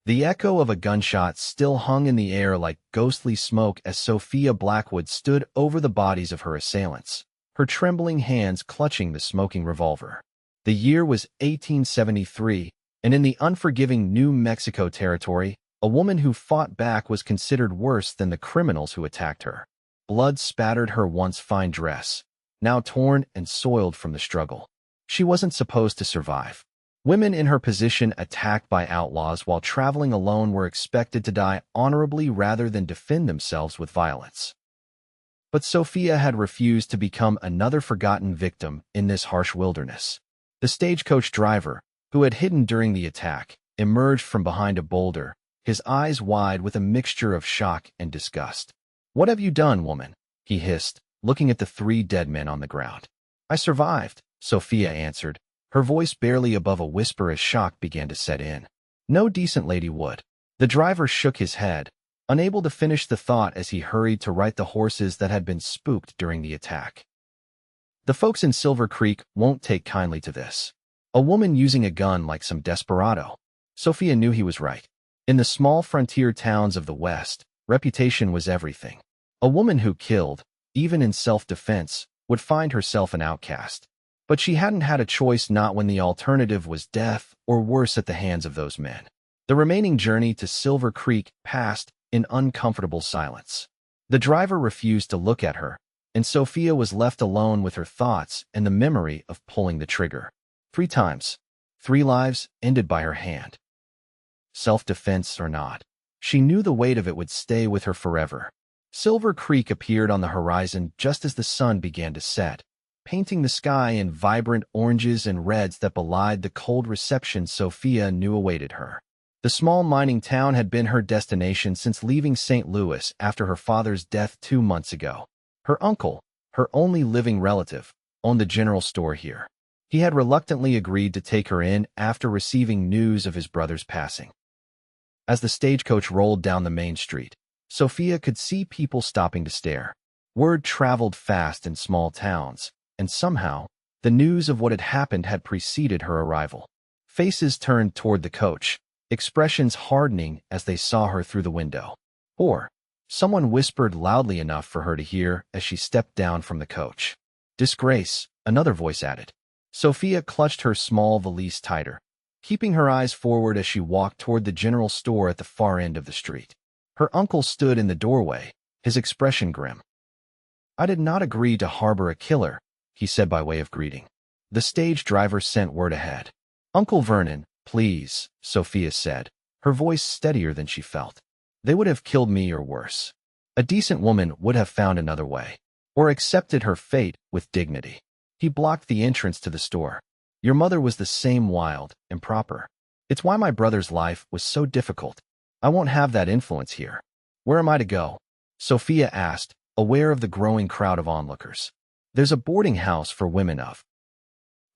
The echo of a gunshot still hung in the air like ghostly smoke as Sophia Blackwood stood over the bodies of her assailants, her trembling hands clutching the smoking revolver. The year was 1873, and in the unforgiving New Mexico territory, a woman who fought back was considered worse than the criminals who attacked her. Blood spattered her once fine dress, now torn and soiled from the struggle. She wasn't supposed to survive. Women in her position attacked by outlaws while traveling alone were expected to die honorably rather than defend themselves with violence. But Sophia had refused to become another forgotten victim in this harsh wilderness. The stagecoach driver, who had hidden during the attack, emerged from behind a boulder, his eyes wide with a mixture of shock and disgust. "What have you done, woman?" he hissed, looking at the 3 dead men on the ground. "I survived," Sophia answered, her voice barely above a whisper as shock began to set in. "No decent lady would." The driver shook his head, unable to finish the thought as he hurried to right the horses that had been spooked during the attack. "The folks in Silver Creek won't take kindly to this. A woman using a gun like some desperado." Sophia knew he was right. In the small frontier towns of the West, reputation was everything. A woman who killed, even in self-defense, would find herself an outcast. But she hadn't had a choice, not when the alternative was death or worse at the hands of those men. The remaining journey to Silver Creek passed in uncomfortable silence. The driver refused to look at her, and Sophia was left alone with her thoughts and the memory of pulling the trigger. 3 times. 3 lives ended by her hand. Self-defense or not, she knew the weight of it would stay with her forever. Silver Creek appeared on the horizon just as the sun began to set, painting the sky in vibrant oranges and reds that belied the cold reception Sophia knew awaited her. The small mining town had been her destination since leaving St. Louis after her father's death 2 months ago. Her uncle, her only living relative, owned the general store here. He had reluctantly agreed to take her in after receiving news of his brother's passing. As the stagecoach rolled down the main street, Sophia could see people stopping to stare. Word traveled fast in small towns, and somehow, the news of what had happened had preceded her arrival. Faces turned toward the coach, expressions hardening as they saw her through the window. Or, someone whispered loudly enough for her to hear as she stepped down from the coach. "Disgrace," another voice added. Sophia clutched her small valise tighter, keeping her eyes forward as she walked toward the general store at the far end of the street. Her uncle stood in the doorway, his expression grim. "I did not agree to harbor a killer," he said by way of greeting. The stage driver sent word ahead. "Uncle Vernon, please," Sophia said, her voice steadier than she felt. "They would have killed me or worse. A decent woman would have found another way, or accepted her fate with dignity." He blocked the entrance to the store. "Your mother was the same, wild, improper. It's why my brother's life was so difficult. I won't have that influence here." "Where am I to go?" Sophia asked, aware of the growing crowd of onlookers. "There's a boarding house for women of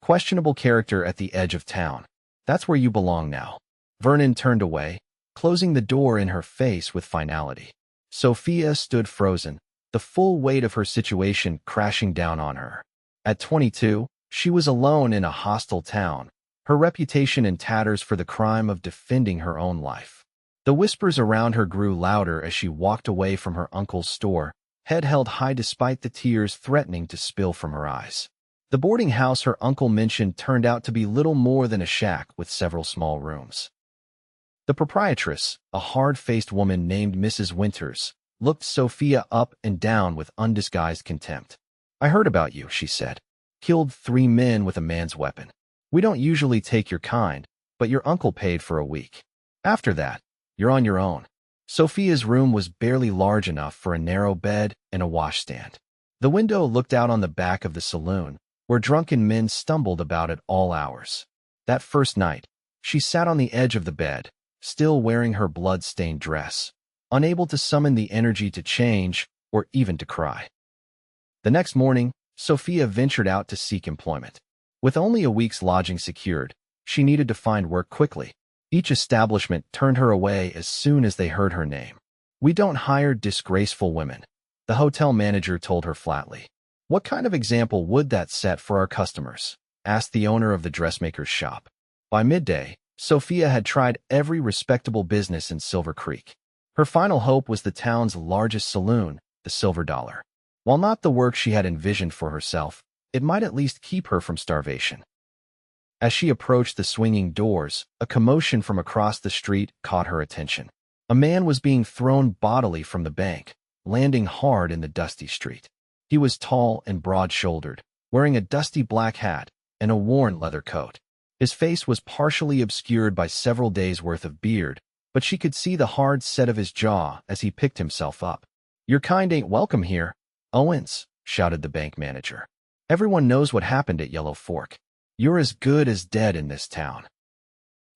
questionable character at the edge of town. That's where you belong now." Vernon turned away, closing the door in her face with finality. Sophia stood frozen, the full weight of her situation crashing down on her. At 22, she was alone in a hostile town, her reputation in tatters for the crime of defending her own life. The whispers around her grew louder as she walked away from her uncle's store, head held high despite the tears threatening to spill from her eyes. The boarding house her uncle mentioned turned out to be little more than a shack with several small rooms. The proprietress, a hard-faced woman named Mrs. Winters, looked Sophia up and down with undisguised contempt. "I heard about you," she said. "Killed 3 men with a man's weapon. We don't usually take your kind, but your uncle paid for a week. After that, you're on your own." Sophia's room was barely large enough for a narrow bed and a washstand. The window looked out on the back of the saloon, where drunken men stumbled about at all hours. That first night, she sat on the edge of the bed, still wearing her blood-stained dress, unable to summon the energy to change or even to cry. The next morning, Sophia ventured out to seek employment. With only a week's lodging secured, she needed to find work quickly. Each establishment turned her away as soon as they heard her name. "We don't hire disgraceful women," the hotel manager told her flatly. "What kind of example would that set for our customers?" asked the owner of the dressmaker's shop. By midday, Sophia had tried every respectable business in Silver Creek. Her final hope was the town's largest saloon, the Silver Dollar. While not the work she had envisioned for herself, it might at least keep her from starvation. As she approached the swinging doors, a commotion from across the street caught her attention. A man was being thrown bodily from the bank, landing hard in the dusty street. He was tall and broad-shouldered, wearing a dusty black hat and a worn leather coat. His face was partially obscured by several days' worth of beard, but she could see the hard set of his jaw as he picked himself up. "Your kind ain't welcome here, Owens," shouted the bank manager. "Everyone knows what happened at Yellow Fork. You're as good as dead in this town."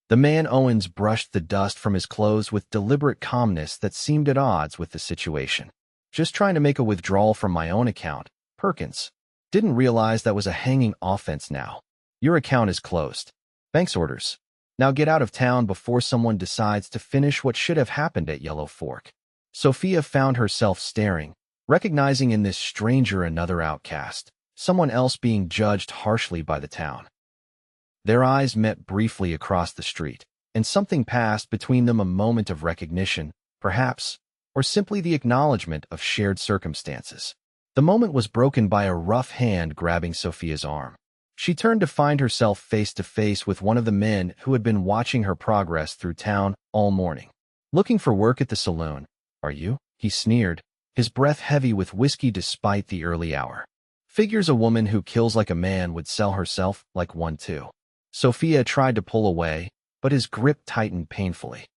The man Owens brushed the dust from his clothes with deliberate calmness that seemed at odds with the situation. "Just trying to make a withdrawal from my own account, Perkins. Didn't realize that was a hanging offense now. Your account is closed. Bank's orders. Now get out of town before someone decides to finish what should have happened at Yellow Fork." Sophia found herself staring, recognizing in this stranger another outcast, someone else being judged harshly by the town. Their eyes met briefly across the street, and something passed between them, a moment of recognition, perhaps, or simply the acknowledgement of shared circumstances. The moment was broken by a rough hand grabbing Sophia's arm. She turned to find herself face to face with one of the men who had been watching her progress through town all morning. "Looking for work at the saloon, are you?" he sneered, his breath heavy with whiskey despite the early hour. "Figures a woman who kills like a man would sell herself like one too." Sophia tried to pull away, but his grip tightened painfully.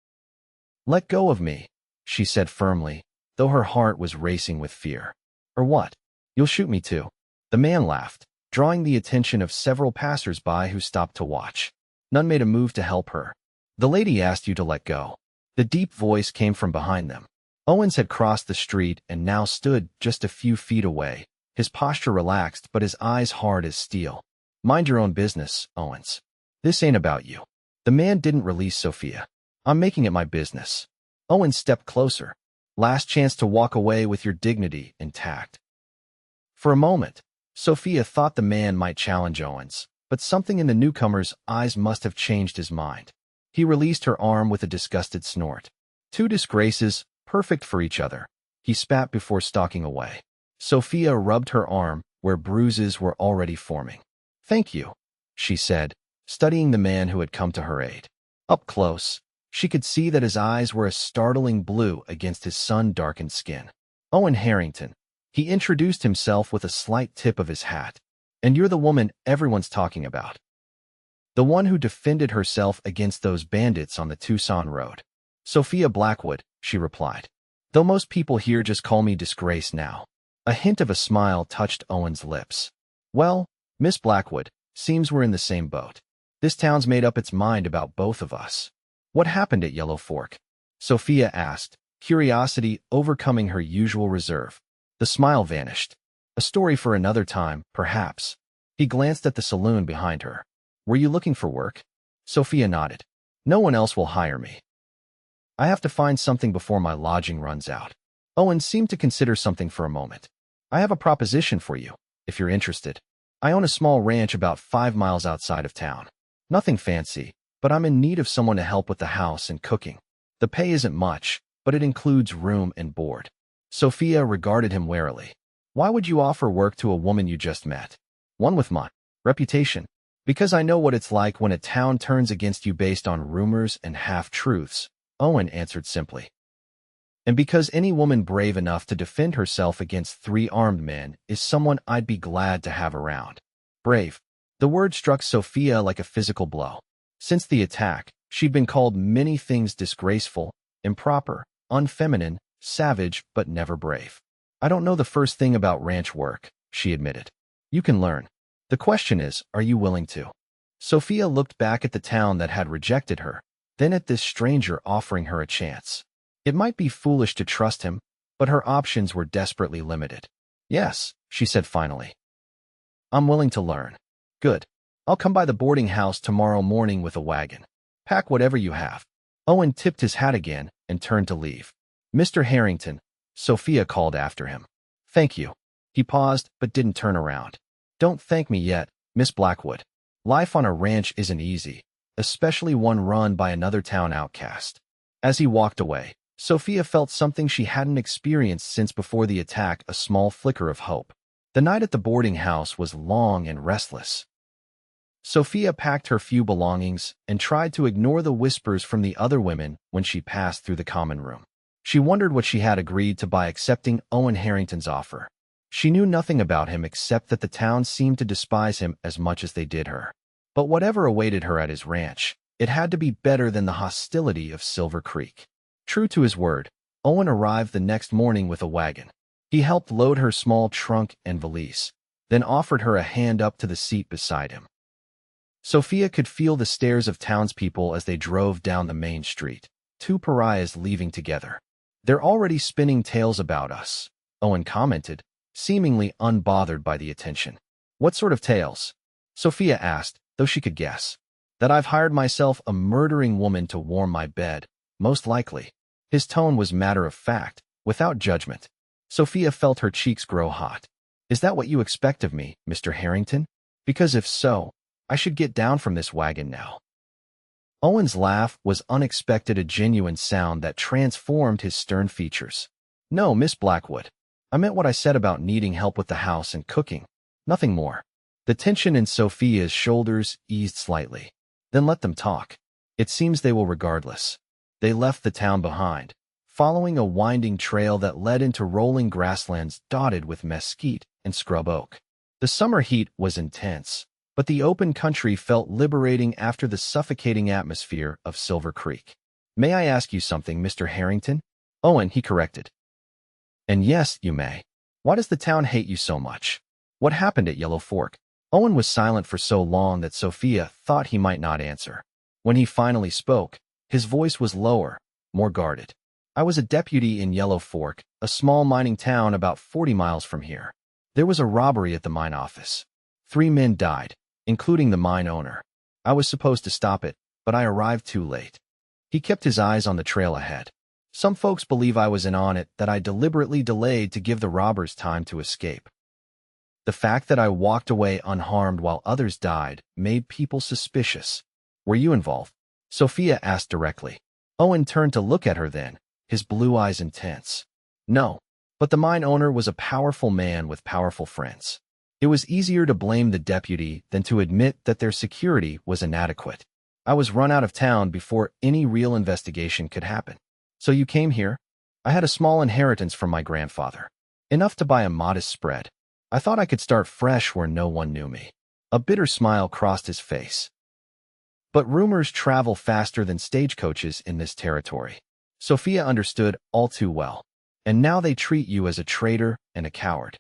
"Let go of me," she said firmly, though her heart was racing with fear. "Or what? You'll shoot me too." The man laughed, drawing the attention of several passers-by who stopped to watch. None made a move to help her. "The lady asked you to let go." The deep voice came from behind them. Owens had crossed the street and now stood just a few feet away, his posture relaxed but his eyes hard as steel. "Mind your own business, Owens. This ain't about you." The man didn't release Sophia. "I'm making it my business." Owens stepped closer. "Last chance to walk away with your dignity intact." For a moment, Sophia thought the man might challenge Owens, but something in the newcomer's eyes must have changed his mind. He released her arm with a disgusted snort. Two disgraces, perfect for each other, he spat before stalking away. Sophia rubbed her arm, where bruises were already forming. "Thank you," she said, studying the man who had come to her aid. Up close, she could see that his eyes were a startling blue against his sun-darkened skin. "Owen Harrington." He introduced himself with a slight tip of his hat. "And you're the woman everyone's talking about. The one who defended herself against those bandits on the Tucson road." "Sophia Blackwood," she replied. "Though most people here just call me Disgrace now." A hint of a smile touched Owen's lips. "Well, Miss Blackwood, seems we're in the same boat. This town's made up its mind about both of us." "What happened at Yellow Fork?" Sophia asked, curiosity overcoming her usual reserve. The smile vanished. "A story for another time, perhaps." He glanced at the saloon behind her. "Were you looking for work?" Sophia nodded. "No one else will hire me. I have to find something before my lodging runs out." Owen seemed to consider something for a moment. "I have a proposition for you, if you're interested. I own a small ranch about 5 miles outside of town. Nothing fancy, but I'm in need of someone to help with the house and cooking. The pay isn't much, but it includes room and board." Sophia regarded him warily. "Why would you offer work to a woman you just met? One with my reputation." "Because I know what it's like when a town turns against you based on rumors and half-truths," Owen answered simply. "And because any woman brave enough to defend herself against 3 armed men is someone I'd be glad to have around." Brave. The word struck Sophia like a physical blow. Since the attack, she'd been called many things: disgraceful, improper, unfeminine, savage, but never brave. "I don't know the first thing about ranch work," she admitted. "You can learn. The question is, are you willing to?" Sophia looked back at the town that had rejected her, then at this stranger offering her a chance. It might be foolish to trust him, but her options were desperately limited. "Yes," she said finally. "I'm willing to learn." "Good. I'll come by the boarding house tomorrow morning with a wagon. Pack whatever you have." Owen tipped his hat again and turned to leave. "Mr. Harrington," Sophia called after him. "Thank you." He paused but didn't turn around. "Don't thank me yet, Miss Blackwood. Life on a ranch isn't easy, especially one run by another town outcast. As he walked away, Sophia felt something she hadn't experienced since before the attack, a small flicker of hope. The night at the boarding house was long and restless. Sophia packed her few belongings and tried to ignore the whispers from the other women when she passed through the common room. She wondered what she had agreed to by accepting Owen Harrington's offer. She knew nothing about him except that the town seemed to despise him as much as they did her. But whatever awaited her at his ranch, it had to be better than the hostility of Silver Creek. True to his word, Owen arrived the next morning with a wagon. He helped load her small trunk and valise, then offered her a hand up to the seat beside him. Sophia could feel the stares of townspeople as they drove down the main street, two pariahs leaving together. "They're already spinning tales about us," Owen commented, seemingly unbothered by the attention. "What sort of tales?" Sophia asked, though she could guess. "That I've hired myself a murdering woman to warm my bed, most likely." His tone was matter of fact, without judgment. Sophia felt her cheeks grow hot. "Is that what you expect of me, Mr. Harrington? Because if so, I should get down from this wagon now." Owen's laugh was unexpected, a genuine sound that transformed his stern features. "No, Miss Blackwood. I meant what I said about needing help with the house and cooking. Nothing more." The tension in Sophia's shoulders eased slightly. "Then let them talk. It seems they will regardless." They left the town behind, following a winding trail that led into rolling grasslands dotted with mesquite and scrub oak. The summer heat was intense, but the open country felt liberating after the suffocating atmosphere of Silver Creek. "May I ask you something, Mr. Harrington?" "Owen," he corrected. "And yes, you may. Why does the town hate you so much? What happened at Yellow Fork?" Owen was silent for so long that Sophia thought he might not answer. When he finally spoke, his voice was lower, more guarded. "I was a deputy in Yellow Fork, a small mining town about 40 miles from here. There was a robbery at the mine office. 3 men died, including the mine owner. I was supposed to stop it, but I arrived too late." He kept his eyes on the trail ahead. "Some folks believe I was in on it, that I deliberately delayed to give the robbers time to escape. The fact that I walked away unharmed while others died made people suspicious." "Were you involved?" Sophia asked directly. Owen turned to look at her then, his blue eyes intense. "No, but the mine owner was a powerful man with powerful friends. It was easier to blame the deputy than to admit that their security was inadequate. I was run out of town before any real investigation could happen." "So you came here?" "I had a small inheritance from my grandfather. Enough to buy a modest spread. I thought I could start fresh where no one knew me." A bitter smile crossed his face. "But rumors travel faster than stagecoaches in this territory." Sophia understood all too well. "And now they treat you as a traitor and a coward."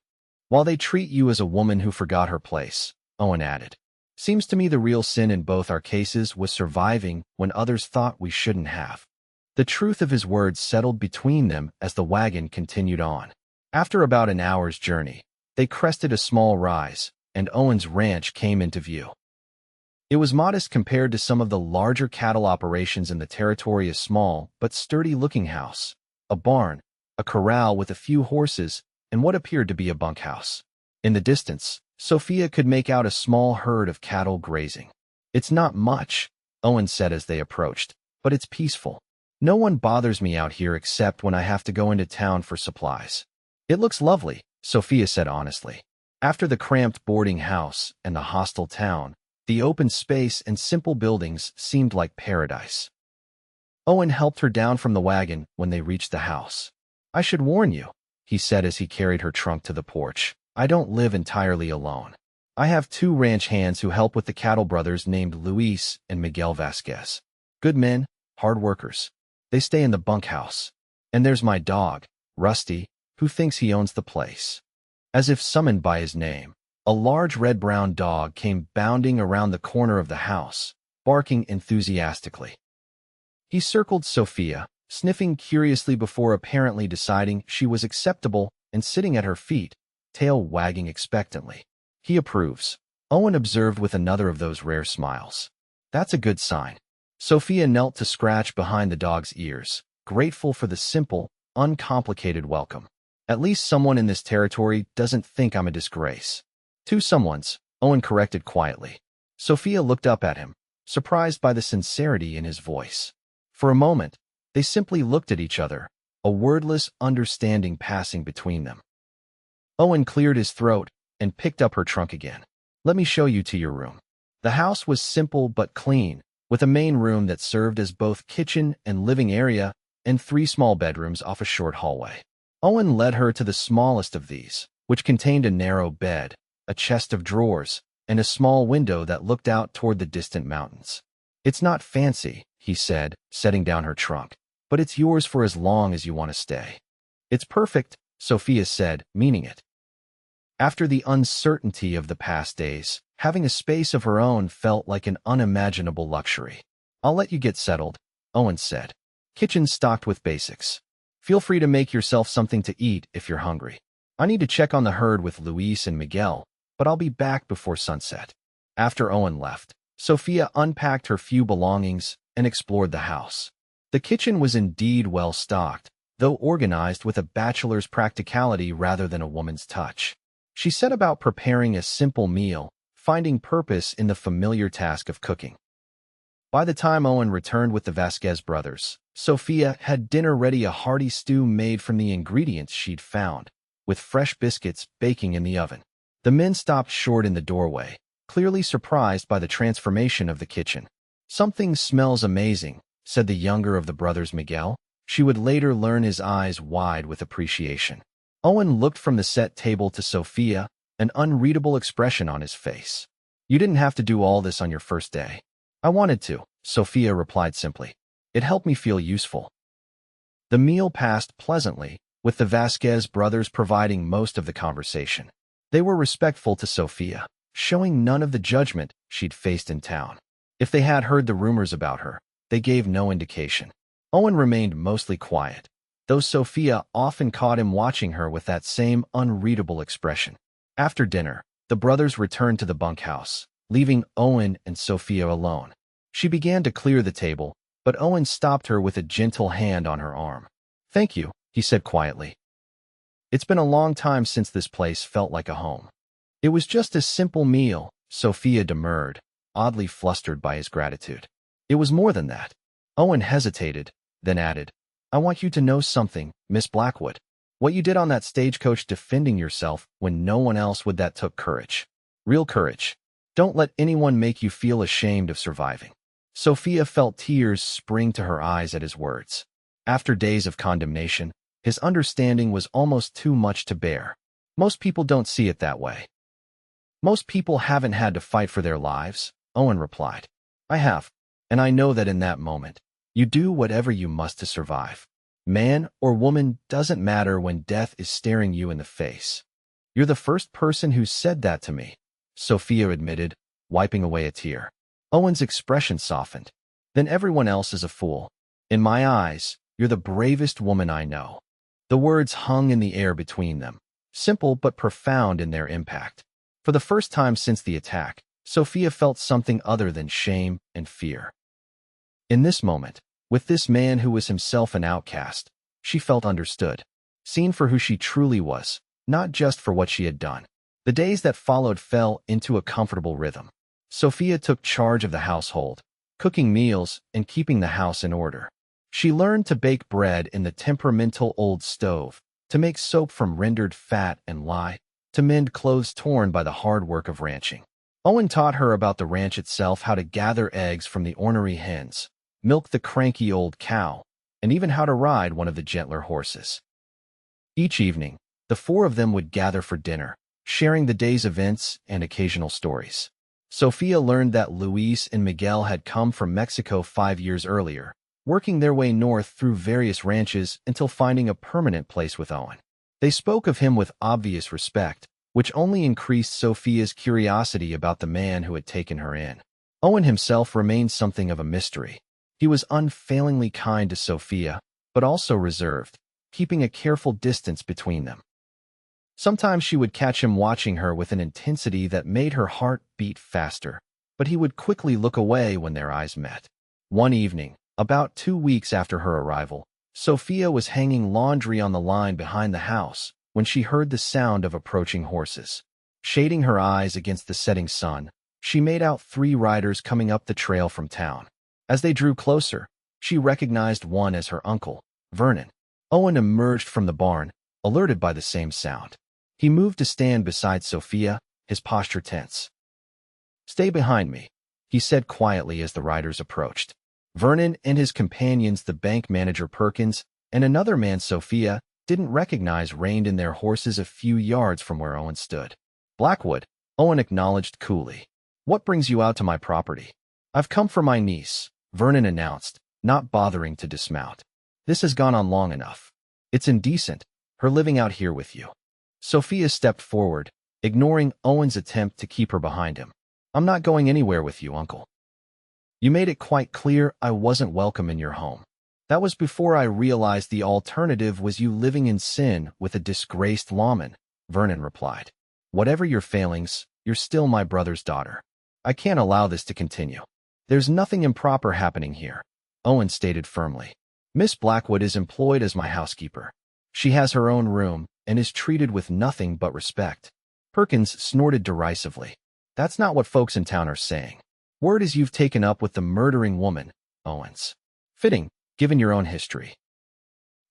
"While they treat you as a woman who forgot her place," Owen added. "Seems to me the real sin in both our cases was surviving when others thought we shouldn't have." The truth of his words settled between them as the wagon continued on. After about an hour's journey, they crested a small rise, and Owen's ranch came into view. It was modest compared to some of the larger cattle operations in the territory, a small but sturdy-looking house, a barn, a corral with a few horses, and what appeared to be a bunkhouse. In the distance, Sophia could make out a small herd of cattle grazing. "It's not much," Owen said as they approached, "but it's peaceful. No one bothers me out here except when I have to go into town for supplies." "It looks lovely," Sophia said honestly. After the cramped boarding house and the hostile town, the open space and simple buildings seemed like paradise. Owen helped her down from the wagon when they reached the house. "I should warn you," he said as he carried her trunk to the porch, "I don't live entirely alone. I have 2 ranch hands who help with the cattle brothers named Luis and Miguel Vasquez. Good men, hard workers. They stay in the bunkhouse. And there's my dog, Rusty, who thinks he owns the place." As if summoned by his name, a large red-brown dog came bounding around the corner of the house, barking enthusiastically. He circled Sophia, sniffing curiously before apparently deciding she was acceptable and sitting at her feet, tail wagging expectantly. "He approves," Owen observed with another of those rare smiles. "That's a good sign." Sophia knelt to scratch behind the dog's ears, grateful for the simple, uncomplicated welcome. "At least someone in this territory doesn't think I'm a disgrace." "Two someones," Owen corrected quietly. Sophia looked up at him. surprised by the sincerity in his voice. For a moment, they simply looked at each other, a wordless understanding passing between them. Owen cleared his throat and picked up her trunk again. "Let me show you to your room." The house was simple but clean, with a main room that served as both kitchen and living area and 3 small bedrooms off a short hallway. Owen led her to the smallest of these, which contained a narrow bed, a chest of drawers, and a small window that looked out toward the distant mountains. "It's not fancy," he said, setting down her trunk, "but it's yours for as long as you want to stay." "It's perfect," Sophia said, meaning it. After the uncertainty of the past days, having a space of her own felt like an unimaginable luxury. "I'll let you get settled," Owen said. "Kitchen stocked with basics. Feel free to make yourself something to eat if you're hungry. I need to check on the herd with Luis and Miguel, but I'll be back before sunset." After Owen left, Sophia unpacked her few belongings and explored the house. The kitchen was indeed well stocked, though organized with a bachelor's practicality rather than a woman's touch. She set about preparing a simple meal, finding purpose in the familiar task of cooking. By the time Owen returned with the Vasquez brothers, Sophia had dinner ready, a hearty stew made from the ingredients she'd found, with fresh biscuits baking in the oven. The men stopped short in the doorway, clearly surprised by the transformation of the kitchen. "Something smells amazing," said the younger of the brothers, Miguel. She would later learn, his eyes wide with appreciation. Owen looked from the set table to Sophia, an unreadable expression on his face. "You didn't have to do all this on your first day." "I wanted to," Sophia replied simply. "It helped me feel useful." The meal passed pleasantly, with the Vasquez brothers providing most of the conversation. They were respectful to Sophia, showing none of the judgment she'd faced in town. If they had heard the rumors about her, they gave no indication. Owen remained mostly quiet, though Sophia often caught him watching her with that same unreadable expression. After dinner, the brothers returned to the bunkhouse, leaving Owen and Sophia alone. She began to clear the table, but Owen stopped her with a gentle hand on her arm. "Thank you," he said quietly. "It's been a long time since this place felt like a home." "It was just a simple meal," Sophia demurred, oddly flustered by his gratitude. "It was more than that." Owen hesitated, then added, "I want you to know something, Miss Blackwood. What you did on that stagecoach, defending yourself when no one else would, that took courage. Real courage. Don't let anyone make you feel ashamed of surviving." Sophia felt tears spring to her eyes at his words. After days of condemnation, his understanding was almost too much to bear. "Most people don't see it that way." "Most people haven't had to fight for their lives," Owen replied. "I have, and I know that in that moment, you do whatever you must to survive. Man or woman doesn't matter when death is staring you in the face." "You're the first person who said that to me," Sophia admitted, wiping away a tear. Owen's expression softened. "Then everyone else is a fool. In my eyes, you're the bravest woman I know." The words hung in the air between them, simple but profound in their impact. For the first time since the attack, Sophia felt something other than shame and fear. In this moment, with this man who was himself an outcast, she felt understood, seen for who she truly was, not just for what she had done. The days that followed fell into a comfortable rhythm. Sophia took charge of the household, cooking meals and keeping the house in order. She learned to bake bread in the temperamental old stove, to make soap from rendered fat and lye, to mend clothes torn by the hard work of ranching. Owen taught her about the ranch itself, how to gather eggs from the ornery hens, milk the cranky old cow, and even how to ride one of the gentler horses. Each evening, the 4 of them would gather for dinner, sharing the day's events and occasional stories. Sophia learned that Luis and Miguel had come from Mexico 5 years earlier, working their way north through various ranches until finding a permanent place with Owen. They spoke of him with obvious respect, which only increased Sophia's curiosity about the man who had taken her in. Owen himself remained something of a mystery. He was unfailingly kind to Sophia, but also reserved, keeping a careful distance between them. Sometimes she would catch him watching her with an intensity that made her heart beat faster, but he would quickly look away when their eyes met. One evening, about 2 weeks after her arrival, Sophia was hanging laundry on the line behind the house when she heard the sound of approaching horses. Shading her eyes against the setting sun, She made out 3 riders coming up the trail from town. As they drew closer, she recognized one as her uncle, Vernon. Owen emerged from the barn, alerted by the same sound. He moved to stand beside Sophia, his posture tense. "Stay behind me," he said quietly as the riders approached. Vernon and his companions, the bank manager Perkins, and another man Sophia didn't recognize, reined in their horses a few yards from where Owen stood. "Blackwood," Owen acknowledged coolly. "What brings you out to my property?" "I've come for my niece," Vernon announced, not bothering to dismount. "This has gone on long enough. It's indecent, her living out here with you." Sophia stepped forward, ignoring Owen's attempt to keep her behind him. "I'm not going anywhere with you, Uncle. You made it quite clear I wasn't welcome in your home. That was before I realized the alternative was you living in sin with a disgraced lawman," Vernon replied. "Whatever your failings, you're still my brother's daughter. I can't allow this to continue." "There's nothing improper happening here," Owen stated firmly. "Miss Blackwood is employed as my housekeeper. She has her own room and is treated with nothing but respect." Perkins snorted derisively. "That's not what folks in town are saying. Word is you've taken up with the murdering woman, Owens. Fitting, given your own history."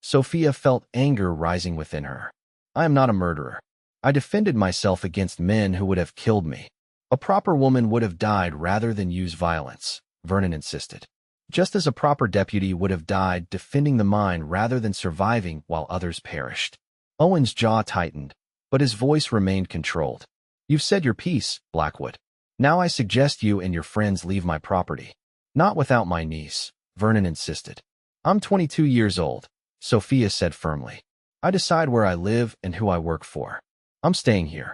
Sophia felt anger rising within her. "I am not a murderer. I defended myself against men who would have killed me. A proper woman would have died rather than use violence," Vernon insisted. "Just as a proper deputy would have died defending the mine rather than surviving while others perished." Owen's jaw tightened, but his voice remained controlled. "You've said your piece, Blackwood. Now I suggest you and your friends leave my property." "Not without my niece," Vernon insisted. "I'm 22 years old," Sophia said firmly. "I decide where I live and who I work for. I'm staying here."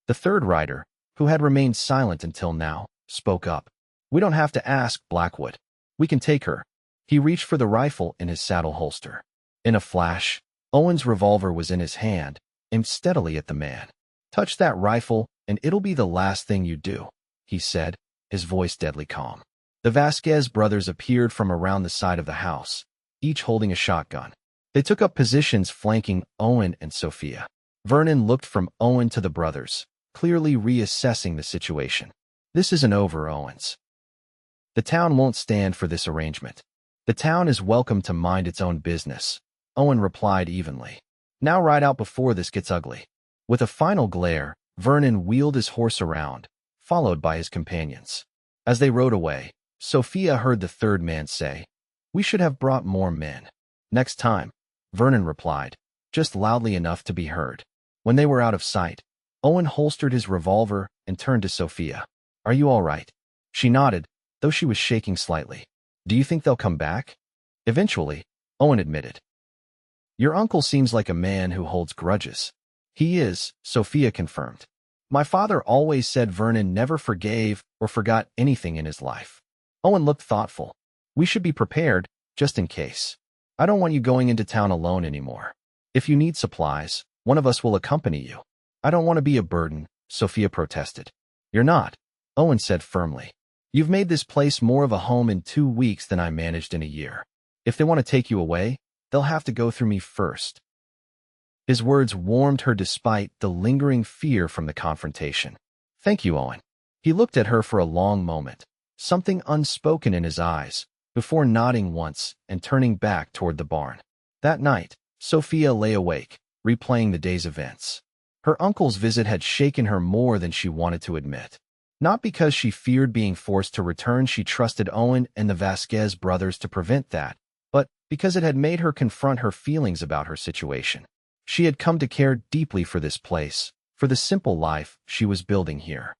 The third rider, who had remained silent until now, spoke up. "We don't have to ask, Blackwood. We can take her." He reached for the rifle in his saddle holster. In a flash, Owen's revolver was in his hand, aimed steadily at the man. "Touch that rifle, and it'll be the last thing you do," he said, his voice deadly calm. The Vasquez brothers appeared from around the side of the house, each holding a shotgun. They took up positions flanking Owen and Sophia. Vernon looked from Owen to the brothers, clearly reassessing the situation. "This isn't over, Owens. The town won't stand for this arrangement. The town is welcome to mind its own business," Owen replied evenly. "Now ride out before this gets ugly." With a final glare, Vernon wheeled his horse around, followed by his companions. As they rode away, Sophia heard the third man say, "We should have brought more men." "Next time," Vernon replied, just loudly enough to be heard. When they were out of sight, Owen holstered his revolver and turned to Sophia. "Are you all right?" She nodded, though she was shaking slightly. "Do you think they'll come back?" "Eventually," Owen admitted. "Your uncle seems like a man who holds grudges." "He is," Sophia confirmed. "My father always said Vernon never forgave or forgot anything in his life." Owen looked thoughtful. "We should be prepared, just in case. I don't want you going into town alone anymore. If you need supplies, one of us will accompany you." "I don't want to be a burden," Sophia protested. "You're not," Owen said firmly. "You've made this place more of a home in 2 weeks than I managed in a year. If they want to take you away, they'll have to go through me first." His words warmed her despite the lingering fear from the confrontation. "Thank you, Owen." He looked at her for a long moment, something unspoken in his eyes, before nodding once and turning back toward the barn. That night, Sophia lay awake, replaying the day's events. Her uncle's visit had shaken her more than she wanted to admit. Not because she feared being forced to return, she trusted Owen and the Vasquez brothers to prevent that, but because it had made her confront her feelings about her situation. She had come to care deeply for this place, for the simple life she was building here.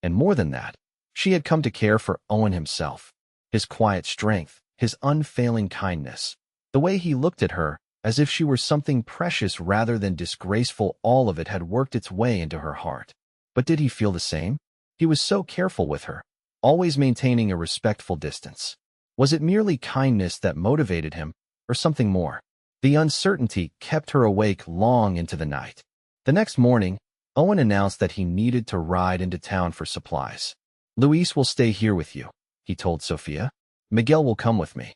And more than that, she had come to care for Owen himself, his quiet strength, his unfailing kindness, the way he looked at her as if she were something precious rather than disgraceful. All of it had worked its way into her heart. But did he feel the same? He was so careful with her, always maintaining a respectful distance. Was it merely kindness that motivated him, or something more? The uncertainty kept her awake long into the night. The next morning, Owen announced that he needed to ride into town for supplies. "Luis will stay here with you," he told Sophia. "Miguel will come with me.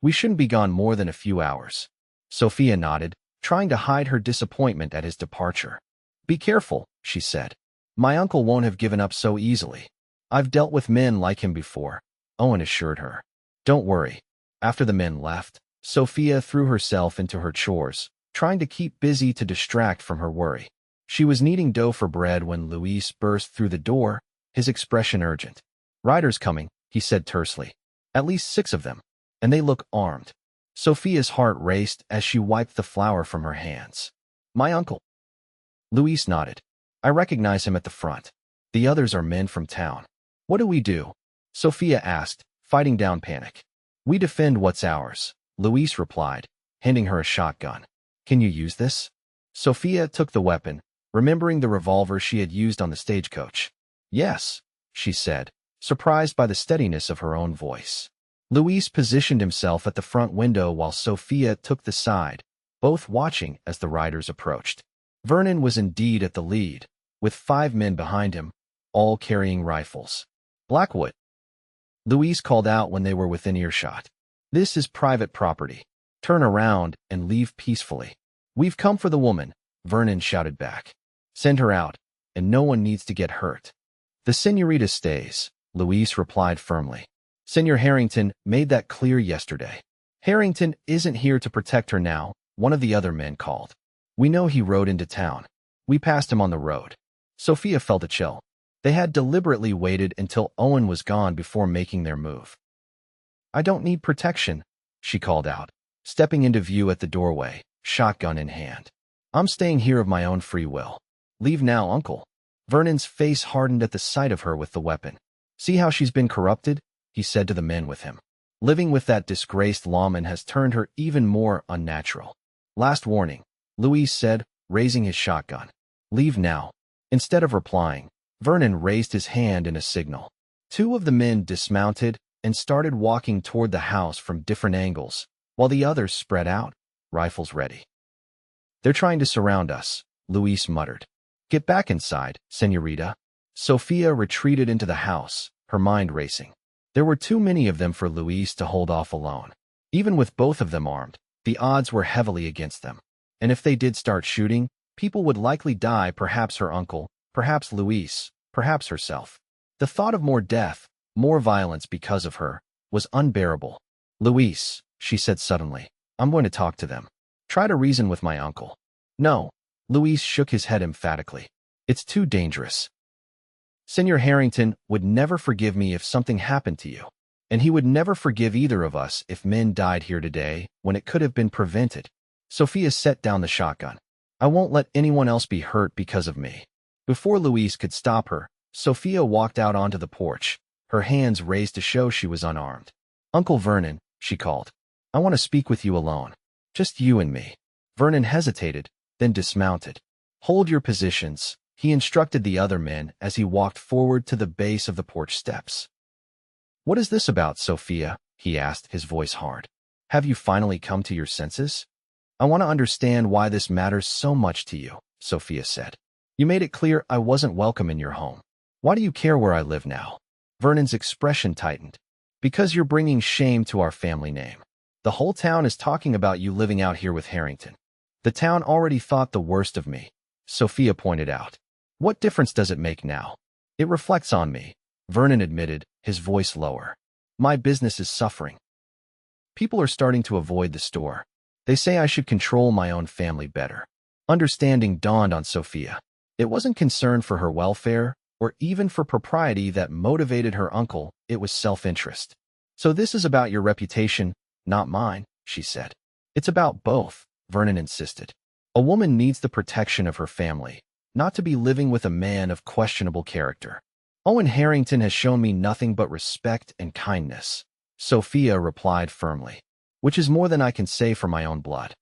We shouldn't be gone more than a few hours." Sophia nodded, trying to hide her disappointment at his departure. "Be careful," she said. My uncle won't have given up so easily. I've dealt with men like him before, Owen assured her. Don't worry. After the men left, Sophia threw herself into her chores, trying to keep busy to distract from her worry. She was kneading dough for bread when Luis burst through the door, his expression urgent. Riders coming, he said tersely. At least 6 of them, and they look armed. Sophia's heart raced as she wiped the flour from her hands. My uncle. Luis nodded. I recognize him at the front. The others are men from town. What do we do? Sophia asked, fighting down panic. We defend what's ours, Luis replied, handing her a shotgun. Can you use this? Sophia took the weapon, remembering the revolver she had used on the stagecoach. Yes, she said, surprised by the steadiness of her own voice. Luis positioned himself at the front window while Sophia took the side, both watching as the riders approached. Vernon was indeed at the lead, with 5 men behind him, all carrying rifles. Blackwood. Luis called out when they were within earshot. This is private property. Turn around and leave peacefully. We've come for the woman, Vernon shouted back. Send her out, and no one needs to get hurt. The senorita stays, Luis replied firmly. Senor Harrington made that clear yesterday. Harrington isn't here to protect her now, one of the other men called. We know he rode into town. We passed him on the road. Sophia felt a chill. They had deliberately waited until Owen was gone before making their move. I don't need protection, she called out, stepping into view at the doorway, shotgun in hand. I'm staying here of my own free will. Leave now, uncle. Vernon's face hardened at the sight of her with the weapon. See how she's been corrupted? He said to the men with him. Living with that disgraced lawman has turned her even more unnatural. Last warning, Luis said, raising his shotgun. Leave now. Instead of replying, Vernon raised his hand in a signal. 2 of the men dismounted and started walking toward the house from different angles, while the others spread out, rifles ready. They're trying to surround us, Luis muttered. Get back inside, senorita. Sophia retreated into the house, her mind racing. There were too many of them for Luis to hold off alone. Even with both of them armed, the odds were heavily against them. And if they did start shooting, people would likely die, perhaps her uncle, perhaps Luis, perhaps herself. The thought of more death, more violence because of her, was unbearable. Luis, she said suddenly, I'm going to talk to them. Try to reason with my uncle. No. Luis shook his head emphatically. It's too dangerous. Senor Harrington would never forgive me if something happened to you. And he would never forgive either of us if men died here today when it could have been prevented. Sophia set down the shotgun. I won't let anyone else be hurt because of me. Before Luis could stop her, Sophia walked out onto the porch, her hands raised to show she was unarmed. Uncle Vernon, she called. I want to speak with you alone. Just you and me. Vernon hesitated, then dismounted. Hold your positions, he instructed the other men as he walked forward to the base of the porch steps. What is this about, Sophia? He asked, his voice hard. Have you finally come to your senses? I want to understand why this matters so much to you, Sophia said. You made it clear I wasn't welcome in your home. Why do you care where I live now? Vernon's expression tightened. Because you're bringing shame to our family name. The whole town is talking about you living out here with Harrington. The town already thought the worst of me, Sophia pointed out. What difference does it make now? It reflects on me, Vernon admitted, his voice lower. My business is suffering. People are starting to avoid the store. They say I should control my own family better. Understanding dawned on Sophia. It wasn't concern for her welfare, or even for propriety that motivated her uncle, it was self-interest. So this is about your reputation, not mine, she said. It's about both, Vernon insisted. A woman needs the protection of her family, not to be living with a man of questionable character. Owen Harrington has shown me nothing but respect and kindness, Sophia replied firmly, which is more than I can say for my own blood.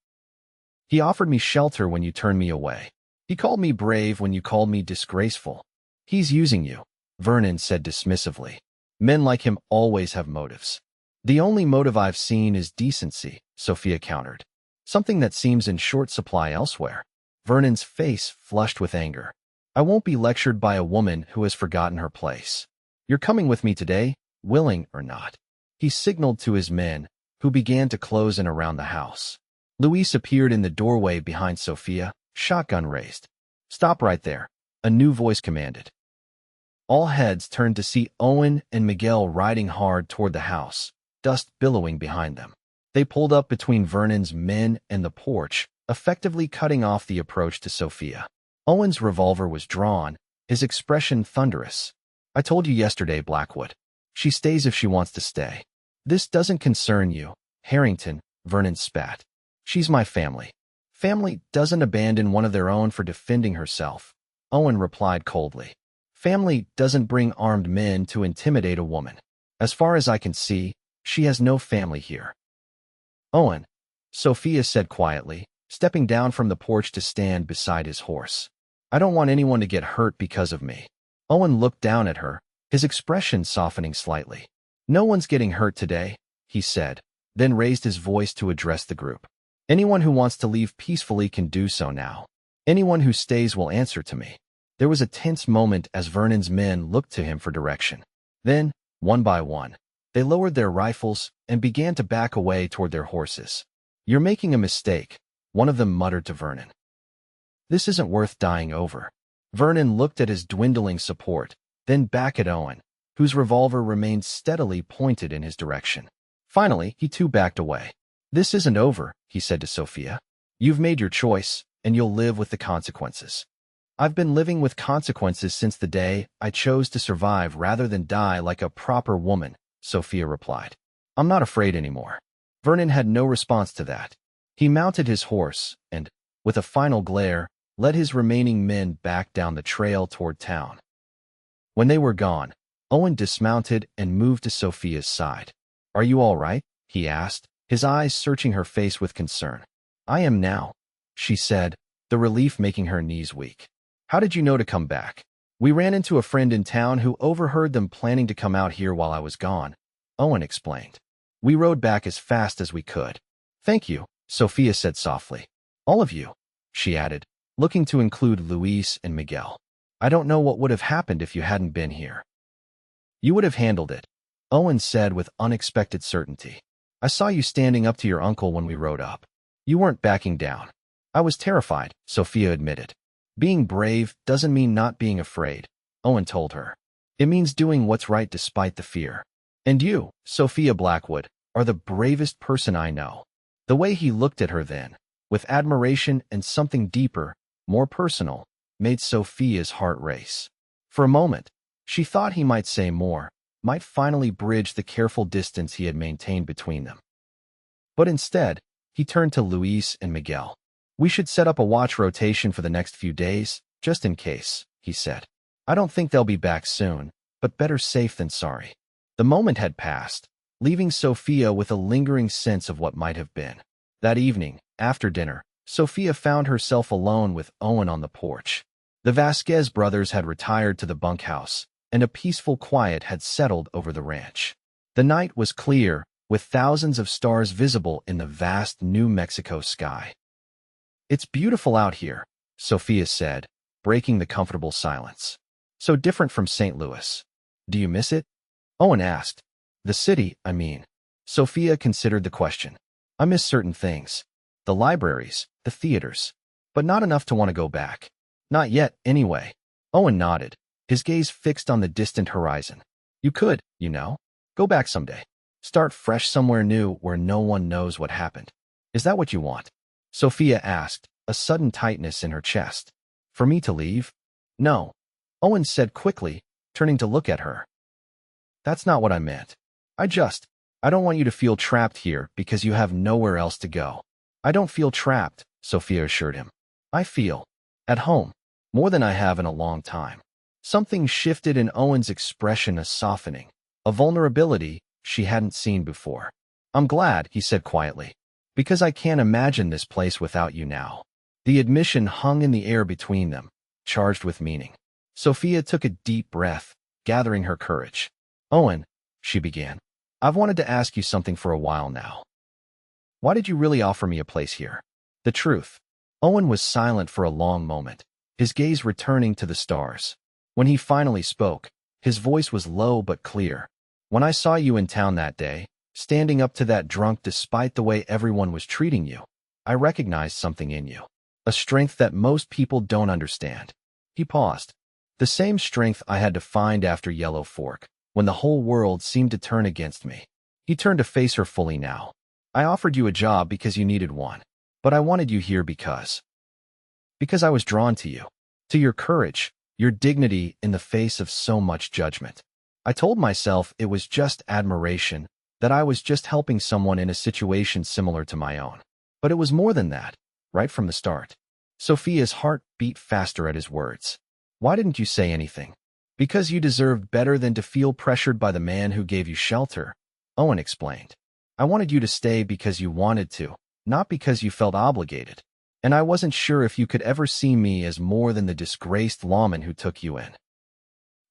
He offered me shelter when you turned me away. He called me brave when you called me disgraceful. He's using you, Vernon said dismissively. Men like him always have motives. The only motive I've seen is decency, Sophia countered. Something that seems in short supply elsewhere. Vernon's face flushed with anger. I won't be lectured by a woman who has forgotten her place. You're coming with me today, willing or not. He signaled to his men, who began to close in around the house. Luis appeared in the doorway behind Sophia, shotgun raised. Stop right there. a new voice commanded. All heads turned to see Owen and Miguel riding hard toward the house, dust billowing behind them. They pulled up between Vernon's men and the porch, effectively cutting off the approach to Sophia. Owen's revolver was drawn, his expression thunderous. "I told you yesterday, Blackwood. She stays if she wants to stay." "This doesn't concern you, Harrington," Vernon spat. "She's my family." "Family doesn't abandon one of their own for defending herself," Owen replied coldly. "Family doesn't bring armed men to intimidate a woman. As far as I can see, she has no family here." "Owen," Sophia said quietly, stepping down from the porch to stand beside his horse. "I don't want anyone to get hurt because of me." Owen looked down at her, his expression softening slightly. "No one's getting hurt today," he said, then raised his voice to address the group. "Anyone who wants to leave peacefully can do so now. Anyone who stays will answer to me." There was a tense moment as Vernon's men looked to him for direction. Then, one by one, they lowered their rifles and began to back away toward their horses. "You're making a mistake," one of them muttered to Vernon. "This isn't worth dying over." Vernon looked at his dwindling support, then back at Owen, whose revolver remained steadily pointed in his direction. Finally, he too backed away. "This isn't over," he said to Sophia. "You've made your choice, and you'll live with the consequences." "I've been living with consequences since the day I chose to survive rather than die like a proper woman," Sophia replied. "I'm not afraid anymore." Vernon had no response to that. He mounted his horse and, with a final glare, led his remaining men back down the trail toward town. When they were gone, Owen dismounted and moved to Sophia's side. "Are you all right?" he asked, his eyes searching her face with concern. "I am now," she said, the relief making her knees weak. "How did you know to come back?" "We ran into a friend in town who overheard them planning to come out here while I was gone," Owen explained. "We rode back as fast as we could." "Thank you," Sophia said softly. "All of you," she added, looking to include Luis and Miguel. "I don't know what would have happened if you hadn't been here." "You would have handled it," Owen said with unexpected certainty. "I saw you standing up to your uncle when we rode up. You weren't backing down." "I was terrified," Sophia admitted. "Being brave doesn't mean not being afraid," Owen told her. "It means doing what's right despite the fear. And you, Sophia Blackwood, are the bravest person I know." The way he looked at her then, with admiration and something deeper, more personal, made Sophia's heart race. For a moment, she thought he might say more, might finally bridge the careful distance he had maintained between them. But instead, he turned to Luis and Miguel. "We should set up a watch rotation for the next few days, just in case," he said. "I don't think they'll be back soon, but better safe than sorry." The moment had passed, leaving Sophia with a lingering sense of what might have been. That evening, after dinner, Sophia found herself alone with Owen on the porch. The Vasquez brothers had retired to the bunkhouse, and a peaceful quiet had settled over the ranch. The night was clear, with thousands of stars visible in the vast New Mexico sky. "It's beautiful out here," Sophia said, breaking the comfortable silence. "So different from St. Louis. Do you miss it?" Owen asked. "The city, I mean." Sophia considered the question. "I miss certain things. The libraries, the theaters. But not enough to want to go back. Not yet, anyway." Owen nodded, his gaze fixed on the distant horizon. "You could, you know. Go back someday. Start fresh somewhere new where no one knows what happened. Is that what you want?" Sophia asked, a sudden tightness in her chest. "For me to leave?" "No," Owen said quickly, turning to look at her. "That's not what I meant. I don't want you to feel trapped here because you have nowhere else to go." "I don't feel trapped," Sophia assured him. "I feel at home, more than I have in a long time." Something shifted in Owen's expression, a softening, a vulnerability she hadn't seen before. "I'm glad," he said quietly, "because I can't imagine this place without you now." The admission hung in the air between them, charged with meaning. Sophia took a deep breath, gathering her courage. "Owen," she began, "I've wanted to ask you something for a while now. Why did you really offer me a place here?" "The truth." Owen was silent for a long moment, his gaze returning to the stars. When he finally spoke, his voice was low but clear. "When I saw you in town that day, standing up to that drunk despite the way everyone was treating you, I recognized something in you. A strength that most people don't understand." He paused, The same strength I had to find after Yellow Fork, when the whole world seemed to turn against me. He turned to face her fully now. I offered you a job because you needed one, but I wanted you here because I was drawn to you, to your courage, your dignity in the face of so much judgment. I told myself it was just admiration, that I was just helping someone in a situation similar to my own. But it was more than that, right from the start. Sophia's heart beat faster at his words. Why didn't you say anything? Because you deserved better than to feel pressured by the man who gave you shelter, Owen explained. I wanted you to stay because you wanted to, not because you felt obligated. And I wasn't sure if you could ever see me as more than the disgraced lawman who took you in.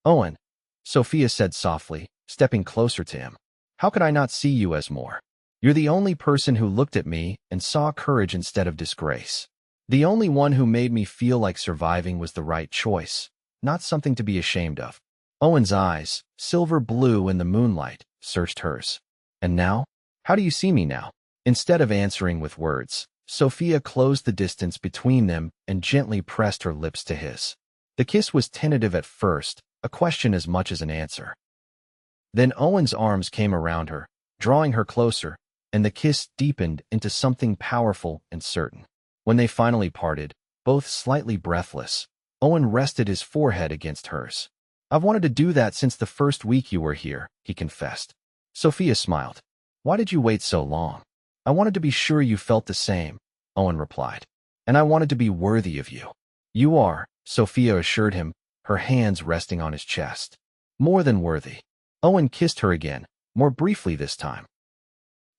Owen, Sophia said softly, stepping closer to him. How could I not see you as more? You're the only person who looked at me and saw courage instead of disgrace. The only one who made me feel like surviving was the right choice, not something to be ashamed of. Owen's eyes, silver blue in the moonlight, searched hers. And now? How do you see me now? Instead of answering with words, Sophia closed the distance between them and gently pressed her lips to his. The kiss was tentative at first, a question as much as an answer. Then Owen's arms came around her, drawing her closer, and the kiss deepened into something powerful and certain. When they finally parted, both slightly breathless, Owen rested his forehead against hers. I've wanted to do that since the first week you were here, he confessed. Sophia smiled. Why did you wait so long? I wanted to be sure you felt the same, Owen replied. And I wanted to be worthy of you. You are, Sophia assured him, her hands resting on his chest. More than worthy. Owen kissed her again, more briefly this time.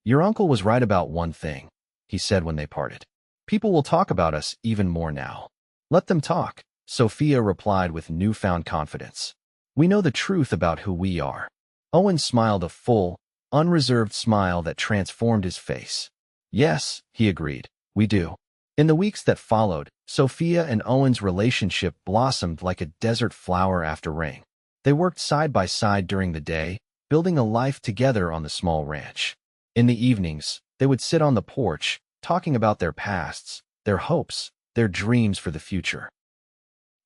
Your uncle was right about one thing, he said when they parted. People will talk about us even more now. Let them talk, Sophia replied with newfound confidence. We know the truth about who we are. Owen smiled a full, unreserved smile that transformed his face. Yes, he agreed, we do. In the weeks that followed, Sophia and Owen's relationship blossomed like a desert flower after rain. They worked side by side during the day, building a life together on the small ranch. In the evenings, they would sit on the porch, talking about their pasts, their hopes, their dreams for the future.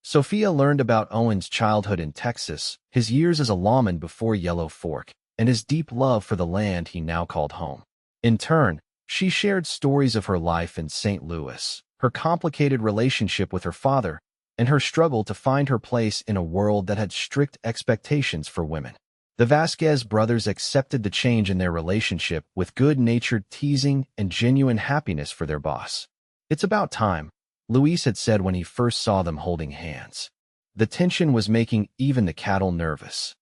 Sophia learned about Owen's childhood in Texas, his years as a lawman before Yellow Fork, and his deep love for the land he now called home. In turn, she shared stories of her life in St. Louis, her complicated relationship with her father, and her struggle to find her place in a world that had strict expectations for women. The Vasquez brothers accepted the change in their relationship with good-natured teasing and genuine happiness for their boss. It's about time, Luis had said when he first saw them holding hands. The tension was making even the cattle nervous.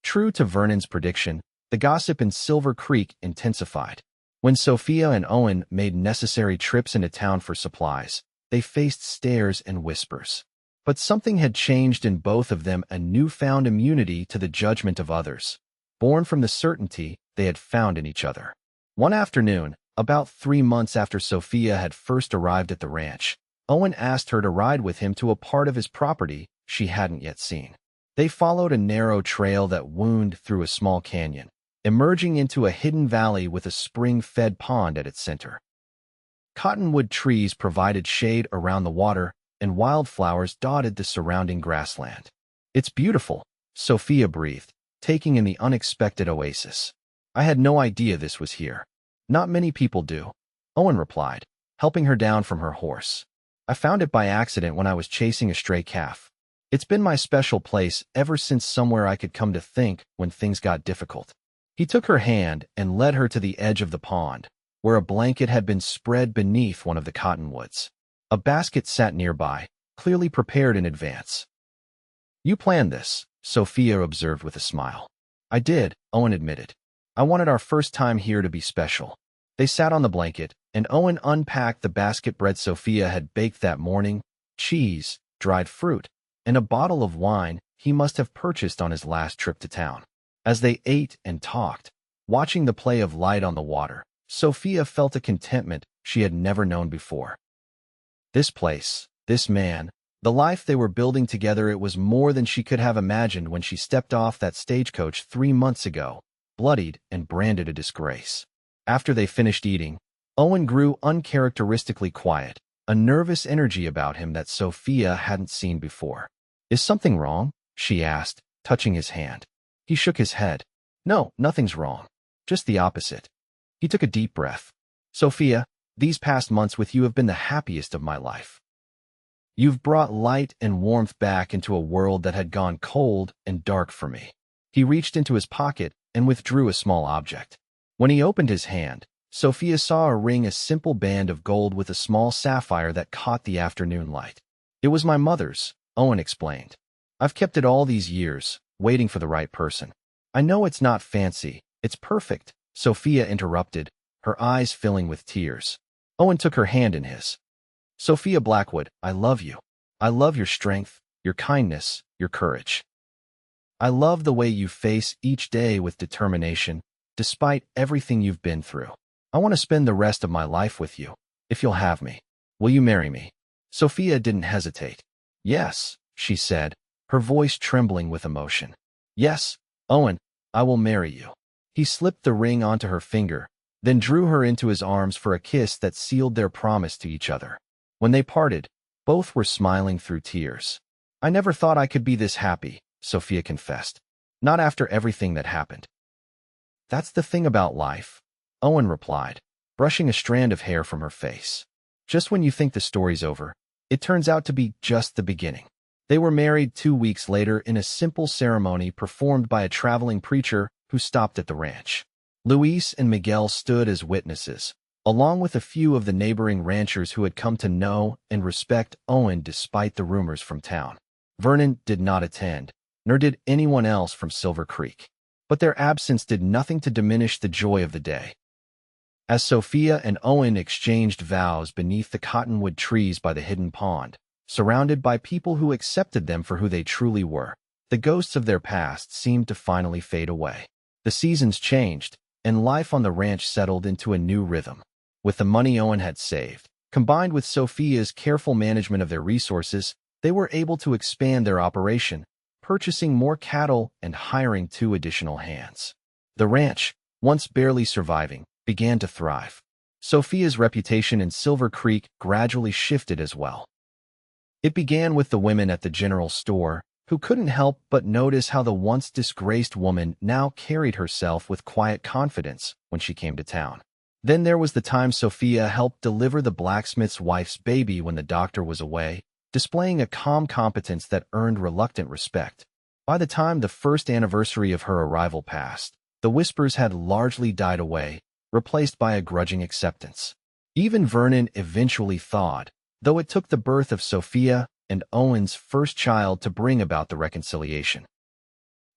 True to Vernon's prediction, the gossip in Silver Creek intensified. When Sophia and Owen made necessary trips into town for supplies, they faced stares and whispers. But something had changed in both of them, a newfound immunity to the judgment of others, born from the certainty they had found in each other. One afternoon, about 3 months after Sophia had first arrived at the ranch, Owen asked her to ride with him to a part of his property she hadn't yet seen. They followed a narrow trail that wound through a small canyon, emerging into a hidden valley with a spring-fed pond at its center. Cottonwood trees provided shade around the water, and wildflowers dotted the surrounding grassland. It's beautiful, Sophia breathed, taking in the unexpected oasis. I had no idea this was here. Not many people do, Owen replied, helping her down from her horse. I found it by accident when I was chasing a stray calf. It's been my special place ever since, somewhere I could come to think when things got difficult. He took her hand and led her to the edge of the pond, where a blanket had been spread beneath one of the cottonwoods. A basket sat nearby, clearly prepared in advance. You planned this, Sophia observed with a smile. I did, Owen admitted. I wanted our first time here to be special. They sat on the blanket, and Owen unpacked the basket bread Sophia had baked that morning, cheese, dried fruit, and a bottle of wine he must have purchased on his last trip to town. As they ate and talked, watching the play of light on the water, Sophia felt a contentment she had never known before. This place, this man, the life they were building together, it was more than she could have imagined when she stepped off that stagecoach 3 months ago, bloodied and branded a disgrace. After they finished eating, Owen grew uncharacteristically quiet, a nervous energy about him that Sophia hadn't seen before. Is something wrong? She asked, touching his hand. He shook his head. No, nothing's wrong. Just the opposite. He took a deep breath. Sophia, these past months with you have been the happiest of my life. You've brought light and warmth back into a world that had gone cold and dark for me. He reached into his pocket and withdrew a small object. When he opened his hand, Sophia saw a ring, a simple band of gold with a small sapphire that caught the afternoon light. It was my mother's, Owen explained. I've kept it all these years, waiting for the right person. I know it's not fancy, it's perfect, Sophia interrupted, her eyes filling with tears. Owen took her hand in his. Sophia Blackwood, I love you. I love your strength, your kindness, your courage. I love the way you face each day with determination, despite everything you've been through. I want to spend the rest of my life with you, if you'll have me. Will you marry me? Sophia didn't hesitate. Yes, she said, her voice trembling with emotion. Yes, Owen, I will marry you. He slipped the ring onto her finger, then drew her into his arms for a kiss that sealed their promise to each other. When they parted, both were smiling through tears. I never thought I could be this happy, Sophia confessed. Not after everything that happened. That's the thing about life, Owen replied, brushing a strand of hair from her face. Just when you think the story's over, it turns out to be just the beginning. They were married 2 weeks later in a simple ceremony performed by a traveling preacher who stopped at the ranch. Luis and Miguel stood as witnesses, along with a few of the neighboring ranchers who had come to know and respect Owen despite the rumors from town. Vernon did not attend, nor did anyone else from Silver Creek. But their absence did nothing to diminish the joy of the day. As Sophia and Owen exchanged vows beneath the cottonwood trees by the hidden pond, surrounded by people who accepted them for who they truly were, the ghosts of their past seemed to finally fade away. The seasons changed, and life on the ranch settled into a new rhythm. With the money Owen had saved, combined with Sophia's careful management of their resources, they were able to expand their operation, purchasing more cattle and hiring 2 additional hands. The ranch, once barely surviving, began to thrive. Sophia's reputation in Silver Creek gradually shifted as well. It began with the women at the general store, who couldn't help but notice how the once disgraced woman now carried herself with quiet confidence when she came to town. Then there was the time Sophia helped deliver the blacksmith's wife's baby when the doctor was away, displaying a calm competence that earned reluctant respect. By the time the first anniversary of her arrival passed, the whispers had largely died away, replaced by a grudging acceptance. Even Vernon eventually thawed, though it took the birth of Sophia and Owen's first child to bring about the reconciliation.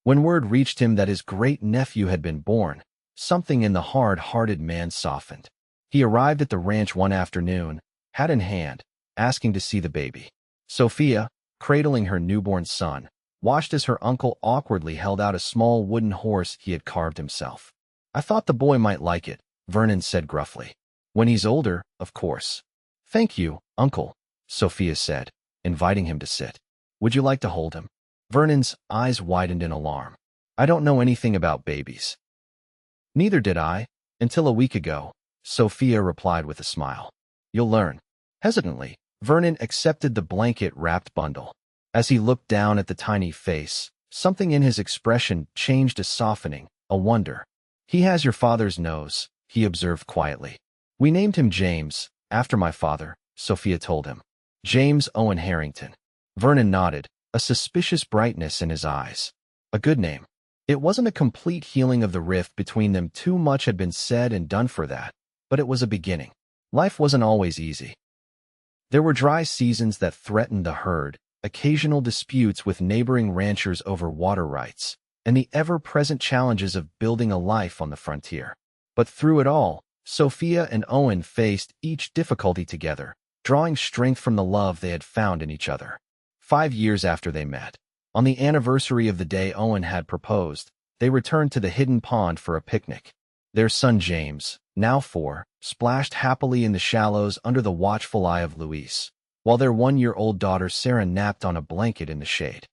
When word reached him that his great-nephew had been born, something in the hard-hearted man softened. He arrived at the ranch one afternoon, hat in hand, asking to see the baby. Sophia, cradling her newborn son, watched as her uncle awkwardly held out a small wooden horse he had carved himself. I thought the boy might like it, Vernon said gruffly. When he's older, of course. Thank you, uncle, Sophia said, inviting him to sit. Would you like to hold him? Vernon's eyes widened in alarm. I don't know anything about babies. Neither did I, until a week ago, Sophia replied with a smile. You'll learn. Hesitantly, Vernon accepted the blanket-wrapped bundle. As he looked down at the tiny face, something in his expression changed, a softening, a wonder. He has your father's nose, he observed quietly. We named him James, after my father, Sophia told him. James Owen Harrington. Vernon nodded, a suspicious brightness in his eyes. A good name. It wasn't a complete healing of the rift between them. Too much had been said and done for that, but it was a beginning. Life wasn't always easy. There were dry seasons that threatened the herd, occasional disputes with neighboring ranchers over water rights, and the ever-present challenges of building a life on the frontier. But through it all, Sophia and Owen faced each difficulty together, drawing strength from the love they had found in each other. 5 years after they met, on the anniversary of the day Owen had proposed, they returned to the hidden pond for a picnic. Their son James, now 4, splashed happily in the shallows under the watchful eye of Luis, while their 1-year-old daughter Sarah napped on a blanket in the shade.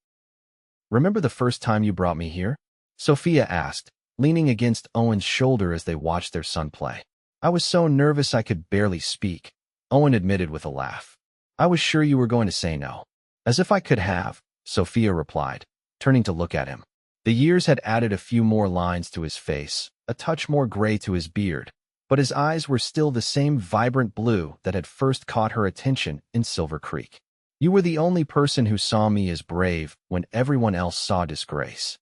Remember the first time you brought me here? Sophia asked, leaning against Owen's shoulder as they watched their son play. I was so nervous I could barely speak, Owen admitted with a laugh. I was sure you were going to say no. As if I could have, Sophia replied, turning to look at him. The years had added a few more lines to his face, a touch more gray to his beard, but his eyes were still the same vibrant blue that had first caught her attention in Silver Creek. You were the only person who saw me as brave when everyone else saw disgrace.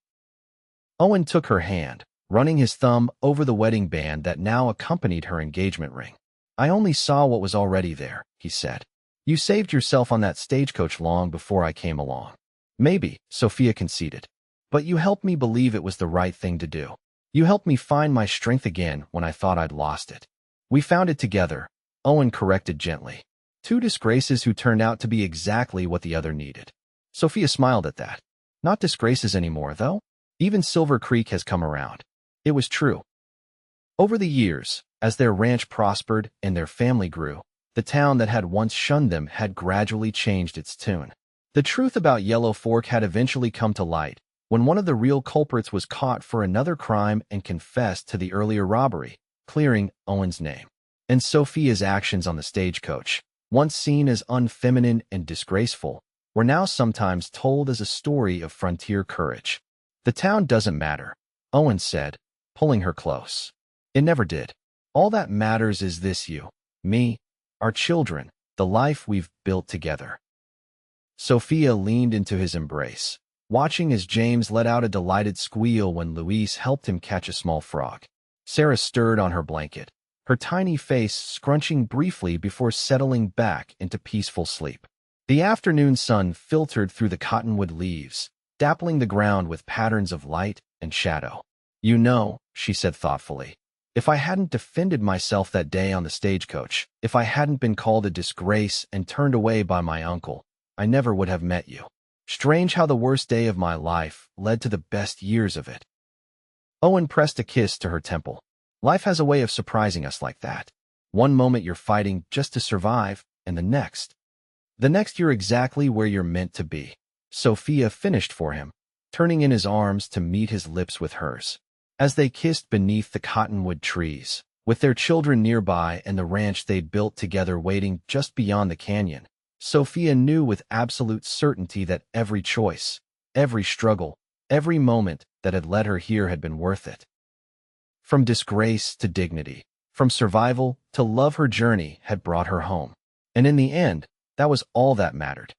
Owen took her hand, running his thumb over the wedding band that now accompanied her engagement ring. I only saw what was already there, he said. You saved yourself on that stagecoach long before I came along. Maybe, Sophia conceded. But you helped me believe it was the right thing to do. You helped me find my strength again when I thought I'd lost it. We found it together, Owen corrected gently. Two disgraces who turned out to be exactly what the other needed. Sophia smiled at that. Not disgraces anymore, though. Even Silver Creek has come around. It was true. Over the years, as their ranch prospered and their family grew, the town that had once shunned them had gradually changed its tune. The truth about Yellow Fork had eventually come to light when one of the real culprits was caught for another crime and confessed to the earlier robbery, clearing Owen's name. And Sophia's actions on the stagecoach, once seen as unfeminine and disgraceful, were now sometimes told as a story of frontier courage. The town doesn't matter, Owen said, pulling her close. It never did. All that matters is this: you, me, our children, the life we've built together. Sophia leaned into his embrace, watching as James let out a delighted squeal when Louise helped him catch a small frog. Sarah stirred on her blanket, her tiny face scrunching briefly before settling back into peaceful sleep. The afternoon sun filtered through the cottonwood leaves, dappling the ground with patterns of light and shadow. You know, she said thoughtfully, if I hadn't defended myself that day on the stagecoach, if I hadn't been called a disgrace and turned away by my uncle, I never would have met you. Strange how the worst day of my life led to the best years of it. Owen pressed a kiss to her temple. Life has a way of surprising us like that. One moment you're fighting just to survive, and the next you're exactly where you're meant to be. Sophia finished for him, turning in his arms to meet his lips with hers. As they kissed beneath the cottonwood trees, with their children nearby and the ranch they'd built together waiting just beyond the canyon, Sophia knew with absolute certainty that every choice, every struggle, every moment that had led her here had been worth it. From disgrace to dignity, from survival to love, her journey had brought her home. And in the end, that was all that mattered.